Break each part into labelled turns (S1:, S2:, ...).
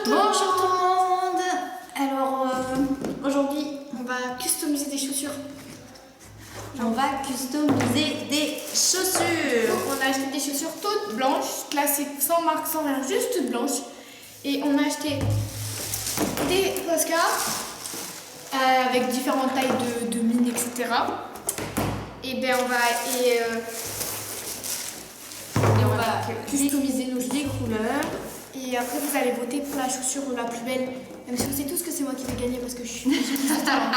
S1: Bonjour tout le monde. Alors aujourd'hui on va customiser des chaussures.
S2: On va customiser des chaussures.
S1: Donc, on a acheté des chaussures toutes blanches, classiques, sans marque, sans rien, juste toutes blanches. Et on a acheté des Posca avec différentes tailles de mine, etc. Et ben on va customiser nos couleurs. Et après vous allez voter pour la chaussure la plus belle. Même si vous savez tous que c'est moi qui vais gagner parce que je suis plus de talent.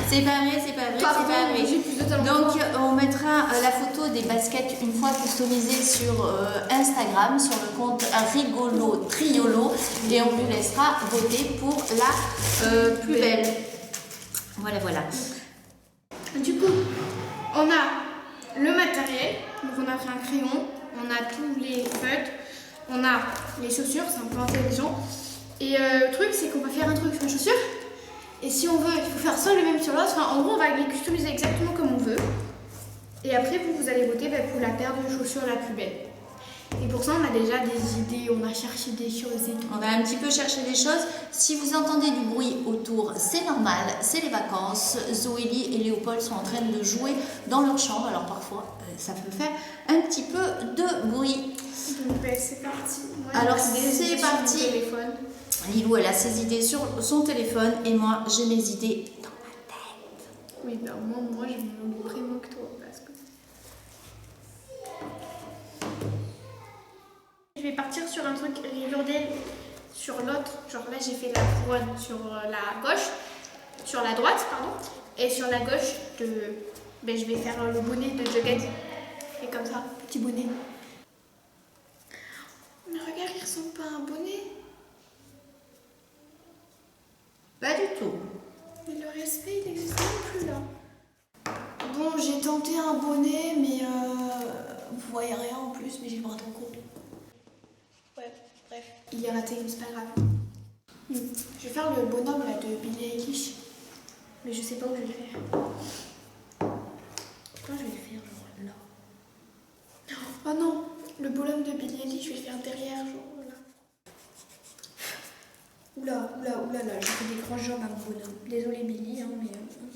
S2: C'est pas vrai, c'est pas vrai,
S1: Pardon,
S2: c'est pas vrai.
S1: j'ai plus de talent.
S2: Donc on mettra la photo des baskets une fois customisées sur Instagram, sur le compte Rigolo Triolo, et on lui laissera voter pour la plus belle. Voilà, voilà.
S1: Du coup, on a le matériel, donc on a pris un crayon, on a tous les feutres, on a les chaussures, c'est un peu intelligent. Et le truc, c'est qu'on va faire un truc sur la chaussure. Et si on veut, il faut faire soit le même sur l'autre. Enfin, en gros, on va les customiser exactement comme on veut. Et après, vous allez voter pour la paire de chaussures la plus belle. Et pour ça, on a déjà des idées, on a cherché des choses et tout.
S2: On a un petit peu cherché des choses. Si vous entendez du bruit autour, c'est normal, c'est les vacances. Zoélie et Léopold sont en train de jouer dans leur chambre. Alors parfois, ça peut faire un petit peu de bruit.
S1: Donc c'est parti. Moi,
S2: alors c'est parti. Lilou, elle a ses idées sur son téléphone et moi, j'ai mes idées dans ma tête.
S1: Oui, ben moi je me montrerai moins que toi parce que... Je vais partir sur un truc Riverdale sur l'autre. Genre là, j'ai fait la couronne sur la gauche, sur la droite, pardon. Et sur la gauche, je vais faire le bonnet de Jughead. Et comme ça, petit bonnet. Mais regarde, il ressemble pas à un bonnet.
S2: Pas du tout.
S1: Mais le respect, il n'existe même plus là. Bon, j'ai tenté un bonnet, mais vous voyez rien en plus, mais j'ai le bras trop court. Ouais, bref. Il est raté, mais c'est pas grave. Je vais faire le bonhomme là de Billie Eilish, mais je sais pas où je vais le faire. Quand je vais le faire, genre là. Oh non, le bonhomme de Billie Eilish, je vais le faire derrière, genre là. Oula, là, j'ai fait des grands jambes à mon bonhomme. Désolée Billy, hein, mais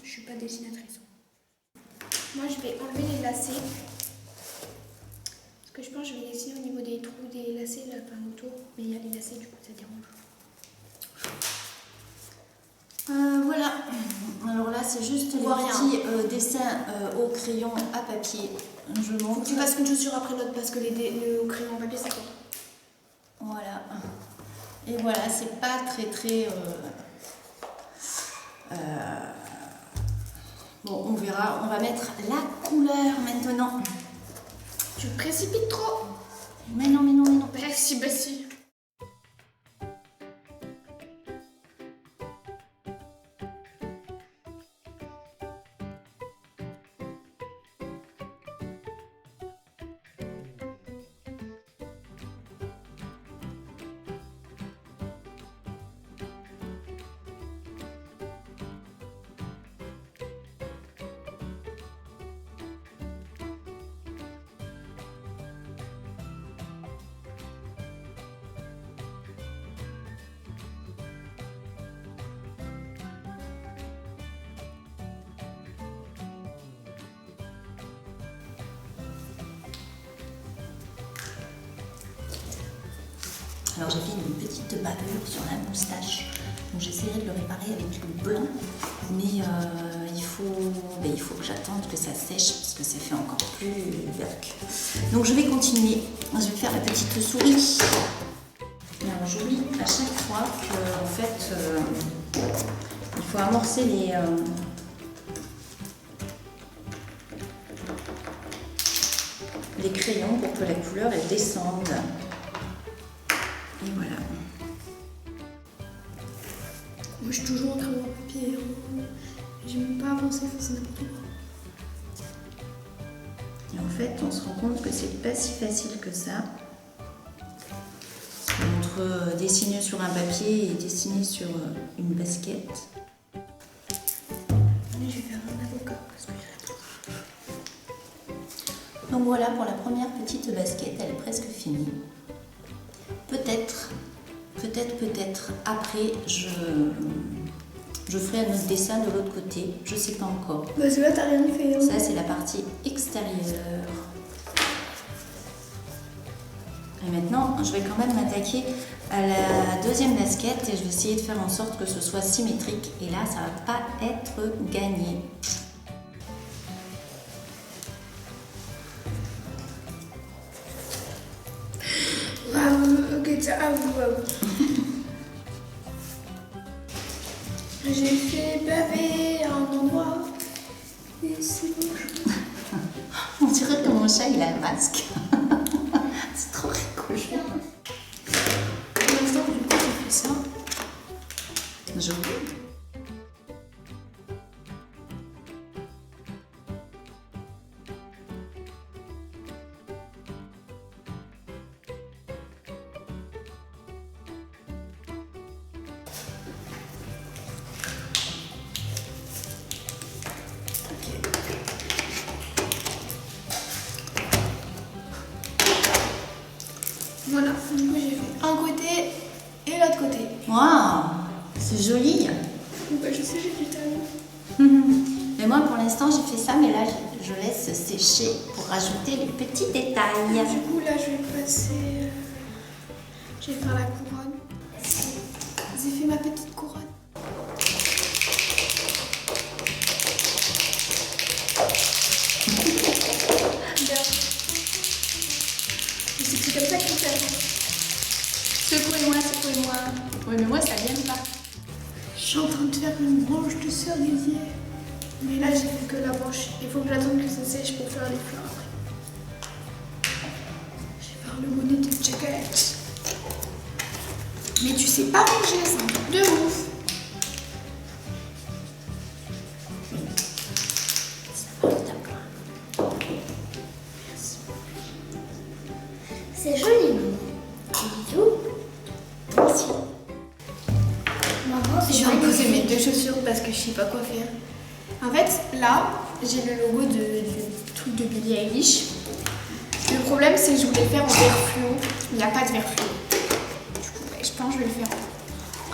S1: je suis pas dessinatrice. Moi, je vais enlever les lacets. Parce que je pense que je vais dessiner au niveau des trous des lacets, là, enfin autour. Mais il y a les lacets, du coup, ça dérange.
S2: Voilà. Alors là, c'est juste les petits dessins au crayon à papier. Je montre.
S1: Tu passes une chaussure après l'autre parce que le crayon à papier, ça compte.
S2: Voilà. Et voilà, c'est pas très... Bon, on verra. On va mettre la couleur maintenant.
S1: Tu te précipites trop.
S2: Mais non.
S1: Bah si.
S2: Alors j'ai fait une petite bavure sur la moustache, donc j'essaierai de le réparer avec le blanc, mais il faut que j'attende que ça sèche parce que ça fait encore plus yuck. Donc je vais continuer, je vais faire la petite souris. Alors j'oublie à chaque fois que en fait il faut amorcer les crayons pour que la couleur elle descende. Et voilà.
S1: Moi je suis toujours en crayon à papier. J'ai même pas avancé, c'est n'importe quoi.
S2: Et en fait, on se rend compte que c'est pas si facile que ça. Entre dessiner sur un papier et dessiner sur une basket.
S1: Allez, je vais faire un avocat parce que j'ai...
S2: Donc voilà pour la première petite basket, elle est presque finie. Peut-être peut-être après, je ferai un autre dessin de l'autre côté. Je sais pas encore.
S1: Bah c'est là, t'as rien fait. Hein.
S2: Ça, c'est la partie extérieure. Et maintenant, je vais quand même m'attaquer à la deuxième basket et je vais essayer de faire en sorte que ce soit symétrique. Et là, ça va pas être gagné.
S1: J'ai fait baver un endroit et c'est bon.
S2: On dirait que mon chat, il a un masque. C'est trop rigolo.
S1: Pour l'instant, du coup, j'ai fait ça.
S2: Joli.
S1: Voilà, du coup j'ai fait un côté et l'autre côté.
S2: Waouh, c'est joli.
S1: Bah, je sais, j'ai du talent.
S2: Mais moi, pour l'instant, j'ai fait ça, mais là, je laisse sécher pour rajouter les petits détails.
S1: Du coup, là, je vais passer. Je vais faire la couronne. J'ai fait ma petite couronne. C'est comme ça qu'il fait.
S2: Secouez-moi, secouez-moi. Oui, mais moi, ça vient pas.
S1: Je suis en train de faire une branche de cerisier. Mais là, j'ai fait que la branche. Il faut que j'attende que ça sèche pour faire les fleurs après. Je vais faire le bonnet de Jacket. Mais tu sais pas ranger, c'est un truc de ouf.
S3: C'est joli, maman. Bisous. Merci. Maman, c'est
S1: Je viens de poser mes deux chaussures parce que je sais pas quoi faire. En fait, là, j'ai le logo du truc de Billie Eilish. Le problème, c'est que je voulais le faire en vert fluo. Il n'y a pas de vert fluo. Du coup, je pense que je vais le faire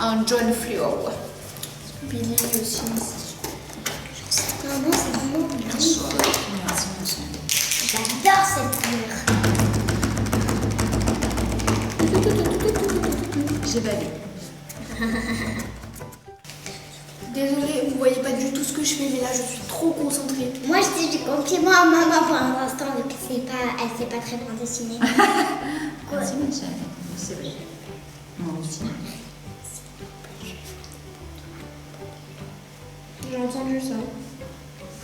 S1: en jaune fluo. Billie aussi.
S3: Maman, c'est vraiment
S2: Merci,
S3: joli.
S2: merci, merci.
S3: J'adore cette couleur.
S2: J'ai bavé.
S1: Désolée, vous voyez pas du tout ce que je fais, mais là, je suis trop concentrée.
S3: Moi, je dis du compliment à maman pour l'instant, vu que elle sait pas très bien dessiner. Quoi?
S2: Merci, ma chérie. C'est vrai. Moi aussi.
S1: J'ai entendu ça.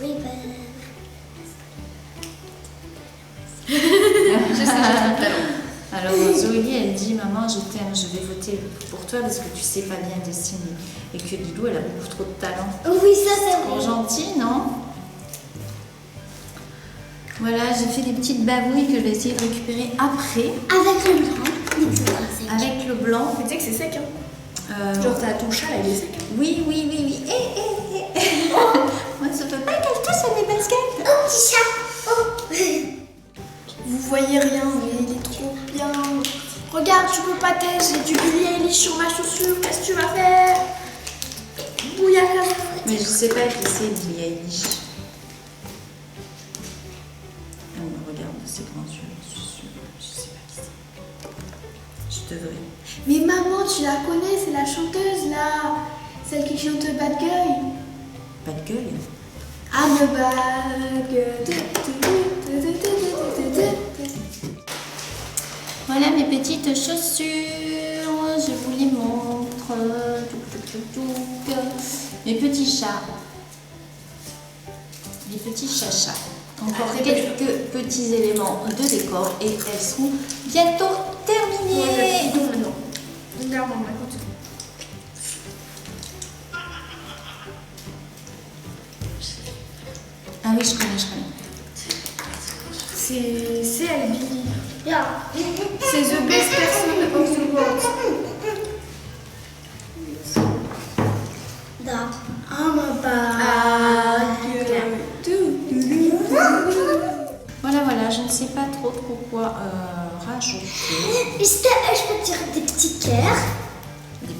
S3: Oui, bah...
S1: Je sais, j'ai trop de talent.
S2: Alors, Zoé, elle dit, maman, je t'aime, je vais voter pour toi parce que tu sais pas bien dessiner. Et que Lilou, elle a beaucoup trop de talent.
S3: Oui, ça c'est
S2: Trop
S3: vrai.
S2: gentil, non? Voilà, j'ai fait des petites babouilles que je vais essayer de récupérer après.
S3: Avec le blanc.
S2: Avec le blanc.
S1: Mais tu sais que c'est sec, hein. Genre, t'as ton chat, il est sec.
S2: Oui, oui, oui, oui. Moi, ça peut pas qu'elle touche à mes baskets.
S3: Oh, petit chat. Oh.
S1: Vous voyez rien, mais il est trop bien. Regarde, tu peux pas t'aider, j'ai du Billie Eilish sur ma chaussure, qu'est-ce que tu vas faire? Bouillard.
S2: Mais je sais pas qui c'est, Billie Eilish. Elle me regarde de ses grands yeux, je sais pas qui c'est. Je devrais.
S1: Mais maman, tu la connais, c'est la chanteuse là. Celle qui chante Bad Girl.
S2: Pas de gueule.
S1: I'm a bad girl.
S2: Voilà mes petites chaussures, je vous les montre. Mes petits chats. Les petits chachas. Encore quelques petits éléments de décor et elles seront bientôt terminées.
S1: Regarde, maman, écoute.
S2: Ah oui, je connais.
S1: C'est elle, Billie.
S3: Yeah.
S1: C'est the best person of the world.
S3: Da.
S1: I'm a bad girl.
S2: Voilà, je ne sais pas trop quoi rajouter.
S3: Je peux te dire des petits cœurs.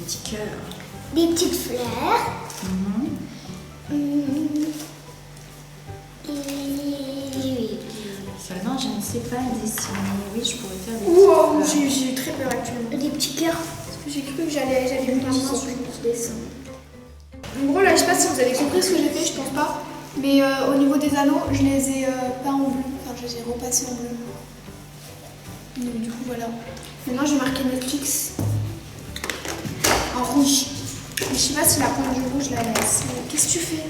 S2: petits cœurs.
S3: Des petites fleurs. Et...
S2: Seulement, je ne sais pas dessiner. Oui, je pourrais faire des
S1: Wow,
S2: petites fleurs.
S1: j'ai eu très peur actuellement.
S3: Des petits cœurs.
S1: Parce que j'ai cru que j'allais faire un sur le dessin. En gros, là, je sais pas si vous avez compris ce que j'ai fait, je pense pas. Mais au niveau des anneaux, je les ai peints en bleu. Enfin, je les ai repassés en bleu. Donc, du coup, voilà. Maintenant, j'ai marqué Netflix en rouge. Mais je sais pas si la pointe du rouge, la laisse. Mais qu'est-ce que tu fais?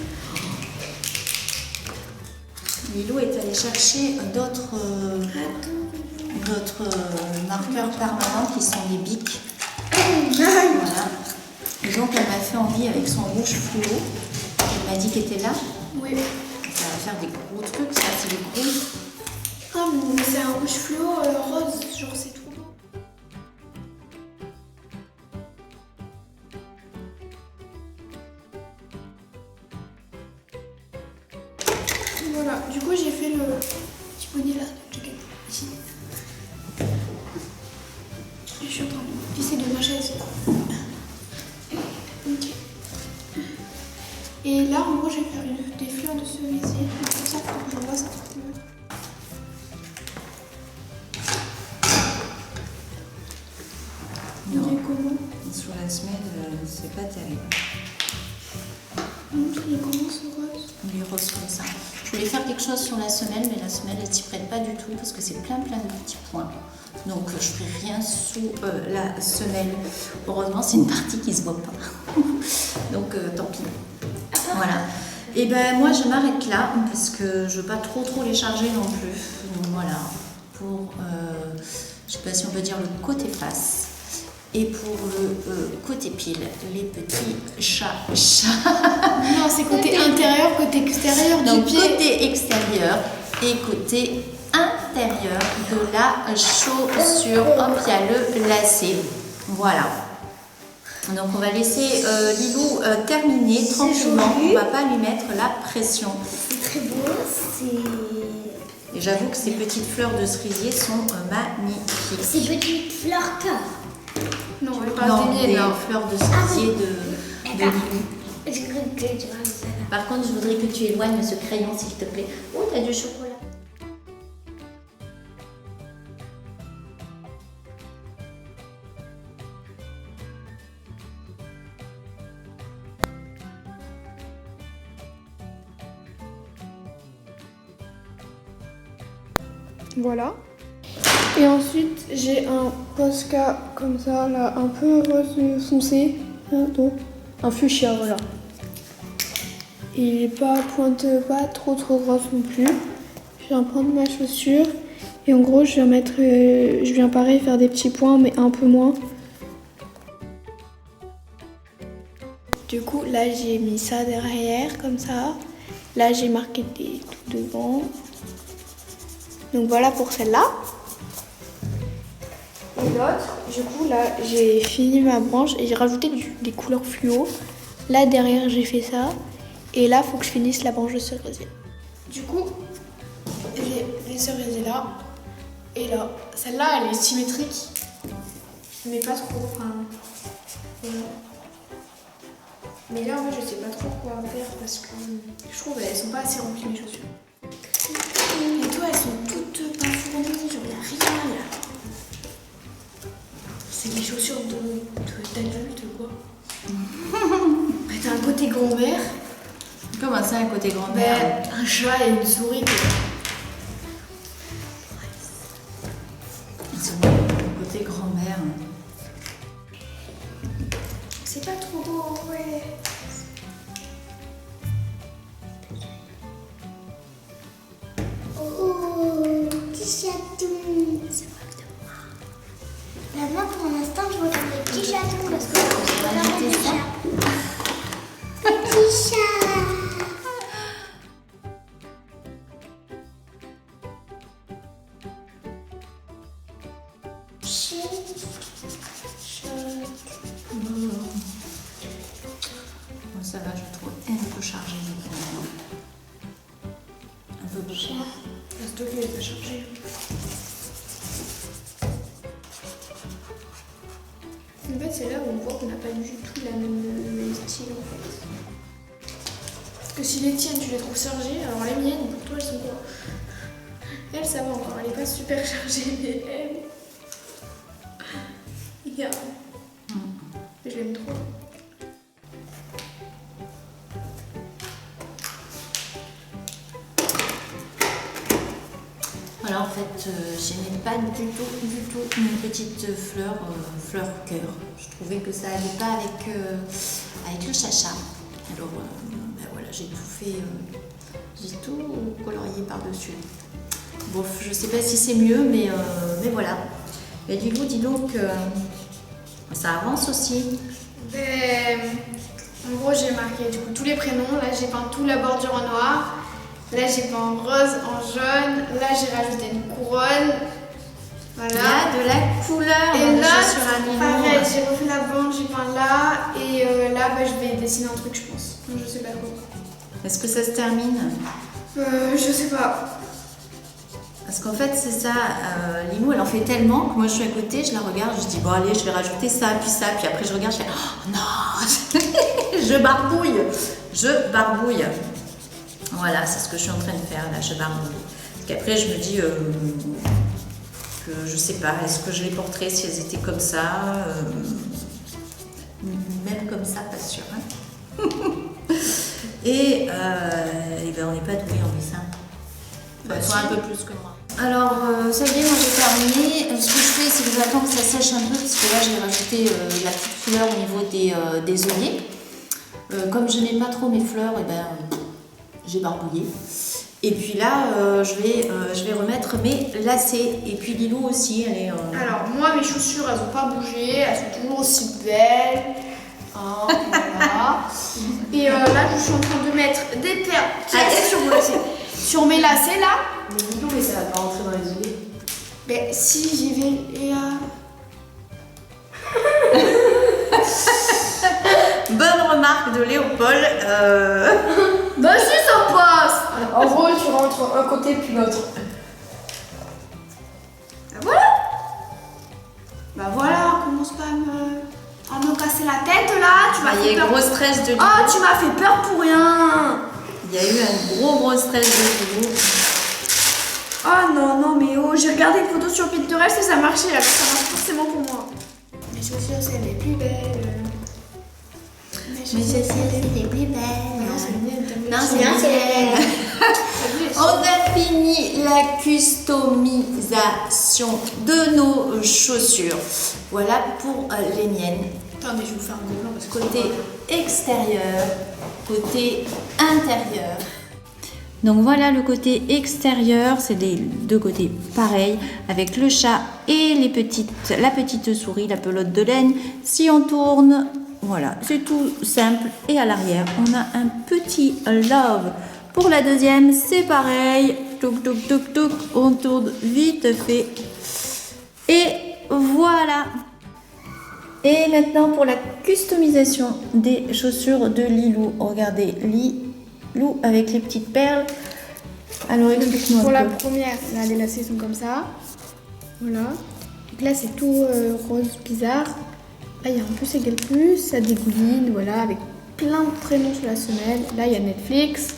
S2: Lilou est allée chercher d'autres marqueurs permanents qui sont les bics. Voilà. Et donc elle m'a fait envie avec son rouge fluo. Elle m'a dit qu'elle était là.
S1: Oui.
S2: Ça va faire des gros trucs, ça, c'est des gros.
S1: Ah, mais c'est un rouge fluo rose, genre c'est trop beau. Voilà, du coup j'ai fait le petit bonnet là, ici. Je suis en train de pisser de ma chaise. Ok. Et là, en gros, je vais faire des fleurs de cerisier. Comme ça, faut que je vois ça.
S2: Non.
S1: On dirait comment?
S2: Sur la semelle, c'est pas terrible.
S1: Il est comment ce rose?
S2: Les roses comme ça. Je voulais faire quelque chose sur la semelle, mais la semelle elle s'y prête pas du tout parce que c'est plein de petits points. Donc je ferai rien sous la semelle. Heureusement c'est une partie qui se voit pas. Donc tant pis. Voilà. Et ben moi je m'arrête là parce que je veux pas trop les charger non plus. Donc voilà. Pour je sais pas si on peut dire le côté face. Et pour le côté pile, les petits chats.
S1: Non, c'est côté intérieur, côté extérieur du
S2: Donc
S1: pied.
S2: côté extérieur et côté intérieur de la chaussure. Hop, il y a le lacet. Voilà. Donc on va laisser Lilou terminer tranquillement. On ne va pas lui mettre la pression.
S3: C'est très beau.
S2: Et j'avoue que ces petites fleurs de cerisier sont magnifiques.
S3: Ces petites fleurs cœur.
S1: Non, on va pas
S2: Non,
S1: des
S2: des
S1: miennes.
S2: fleurs de cerisier de Lilou.
S3: J'ai cru que tu vois ça.
S2: Par contre, je voudrais que tu éloignes ce crayon, s'il te plaît. Oh, t'as du chocolat.
S1: Voilà. Et ensuite, j'ai un Posca comme ça, là, un peu rose foncé. Donc, un fuchsia, voilà. Et pas trop rose non plus. Je viens prendre ma chaussure. Et en gros, je viens pareil faire des petits points, mais un peu moins. Du coup, là, j'ai mis ça derrière, comme ça. Là, j'ai marqué des tout devant. Donc voilà pour celle-là. Et l'autre, du coup, là, j'ai fini ma branche et j'ai rajouté des couleurs fluo. Là, derrière, j'ai fait ça. Et là, il faut que je finisse la branche de cerisier. Du coup, j'ai les cerisiers là et là. Celle-là, elle est symétrique, mais pas trop. Enfin, voilà. Mais là, en fait, je sais pas trop quoi faire parce que je trouve qu'elles sont pas assez remplies, mes chaussures. Et toi, elles sont toutes pas fournies, genre y a rien là. C'est des chaussures d'adulte quoi. T'as un côté grand-mère.
S2: Comment ça, un côté grand-mère?
S1: Un chat et une souris quoi.
S2: Ils sont un côté grand-mère.
S1: C'est pas trop beau, ouais.
S3: Oh, petit chaton. C'est pas de moi. Bah, moi, pour l'instant, je regarde les petits chatons parce que c'est vraiment des chats. Petit chat.
S2: Bon, ça va, je trouve un peu chargé. Un peu beaucoup.
S1: La stock elle est pas chargée. En fait, c'est là où on voit qu'on n'a pas du tout le même style en fait. Parce que si les tiennes tu les trouves chargées, alors les miennes pour toi elles sont quoi? Elle ça va encore, elle est pas super chargée, mais elle. Yeah. Je l'aime trop.
S2: Voilà, en fait, j'aimais pas du tout une petite fleur cœur. Je trouvais que ça allait pas avec le chacha. Alors, ben voilà, j'ai tout fait, j'ai tout colorié par-dessus. Bon, je sais pas si c'est mieux, mais voilà. Et du coup, dis donc, ça avance aussi.
S1: Ben, en gros, j'ai marqué du coup tous les prénoms. Là, j'ai peint toute la bordure en noir. Là, j'ai peint en rose, en jaune. Là, j'ai rajouté une couronne. Voilà.
S2: Il y a de la couleur
S1: Et
S2: dans les
S1: là,
S2: chaussures à Lilou.
S1: pareil, j'ai refait la bande, j'ai peint là. Et là, ben, je vais dessiner un truc, je pense. Donc, je sais pas trop.
S2: Est-ce que ça se termine?
S1: Je sais pas.
S2: Parce qu'en fait, c'est ça, Lilou, elle en fait tellement que moi je suis à côté, je la regarde, je dis bon allez, je vais rajouter ça, puis après je regarde, je fais oh non, je barbouille. Voilà, c'est ce que je suis en train de faire là, je barbouille. Parce qu'après je me dis que je sais pas, est-ce que je les porterais si elles étaient comme ça, même comme ça, pas sûr. Hein. Et ben, on n'est pas doué en dessin. Toi un peu plus que moi. Alors, ça y est, moi j'ai terminé. Ce que je fais, c'est que j'attends que ça sèche un peu, parce que là j'ai rajouté la petite couleur au niveau des œillets. Comme je n'aime pas trop mes fleurs, et ben, j'ai barbouillé. Et puis là, je vais remettre mes lacets. Et puis Lilou aussi, elle est...
S1: Alors, moi, mes chaussures, elles n'ont pas bougé. Elles sont toujours aussi belles. Hein, voilà. Et là, je suis en train de mettre des perles sur mes lacets là.
S4: Mais dis donc, mais ça va pas rentrer dans les œillets.
S1: Mais si, j'y vais. Et
S2: Bonne remarque de Léopold.
S1: bah si, ça passe.
S4: En gros, tu rentres un côté puis l'autre.
S1: Bah voilà. Bah voilà, commence pas à me casser la tête là. Tu m'as
S2: Il y
S1: fait
S2: a eu
S1: peur.
S2: gros stress de Lilou.
S1: Oh, tu m'as fait peur pour rien.
S2: Il y a eu un gros stress de Lilou.
S1: Oh non, mais oh, j'ai regardé une photo sur Pinterest et ça marchait, alors ça marche forcément pour moi. Mes chaussures, c'est les plus belles.
S2: Mais ceci, c'est les plus belles.
S1: Non, c'est les miennes, t'as
S2: Non,
S1: vu.
S2: c'est
S3: Non, c'est les
S2: bien.
S1: T'as vu,
S2: On a fini la customisation de nos chaussures. Voilà pour les miennes.
S1: Attendez, je vais vous faire un gros plan parce que
S2: Côté extérieur, côté intérieur. Donc voilà le côté extérieur, c'est des deux côtés pareils avec le chat et la petite souris, la pelote de laine. Si on tourne, voilà, c'est tout simple. Et à l'arrière, on a un petit love. Pour la deuxième, c'est pareil. Touc, touc, touc, touc. On tourne vite fait. Et voilà. Et maintenant pour la customisation des chaussures de Lilou. Regardez, Lilou avec les petites perles. Alors explique-moi
S1: pour
S2: un
S1: la
S2: peu.
S1: première, là, les lacets sont comme ça. Voilà. Donc là, c'est tout rose bizarre. Là, il y a un plus égal plus, ça dégouline, voilà, avec plein de prénoms sur la semelle. Là, il y a Netflix.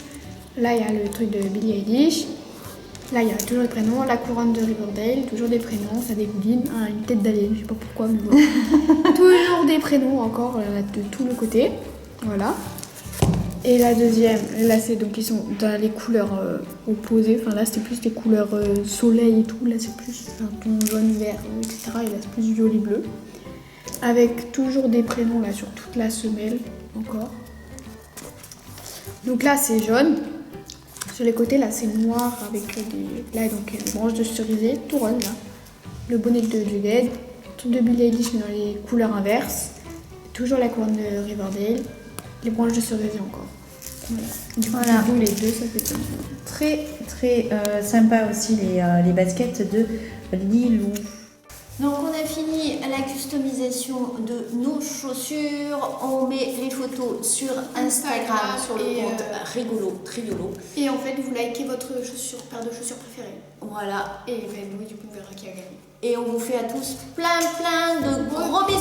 S1: Là, il y a le truc de Billie Eilish. Là, il y a toujours les prénoms. La couronne de Riverdale, toujours des prénoms, ça dégouline. Ah, une tête d'alien, je sais pas pourquoi, mais voilà. Toujours des prénoms encore de tout le côté. Voilà. Et la deuxième, là, c'est donc ils sont dans les couleurs opposées. Enfin, là, c'était plus des couleurs soleil et tout. Là, c'est plus un ton jaune, vert, etc. Et là, c'est plus violet bleu. Avec toujours des prénoms là sur toute la semelle encore. Donc là, c'est jaune. Sur les côtés, là, c'est noir avec des branches de cerisier, tout rose là. Le bonnet de Jughead, tout de Billie Eilish mais dans les couleurs inverses. Toujours la couronne de Riverdale, les branches de cerisier encore. Voilà. Du coup,
S2: Voilà.
S1: les deux, ça fait comme ça.
S2: Très sympa aussi les baskets de Lilou. Donc on a fini la customisation de nos chaussures. On met les photos sur Instagram, sur le
S1: et,
S2: compte rigolo, triolo.
S1: Et en fait, vous likez votre paire de chaussures préférée.
S2: Voilà.
S1: Et ben, oui, du coup, on verra qui a gagné.
S2: Et on vous fait à tous plein de gros bisous.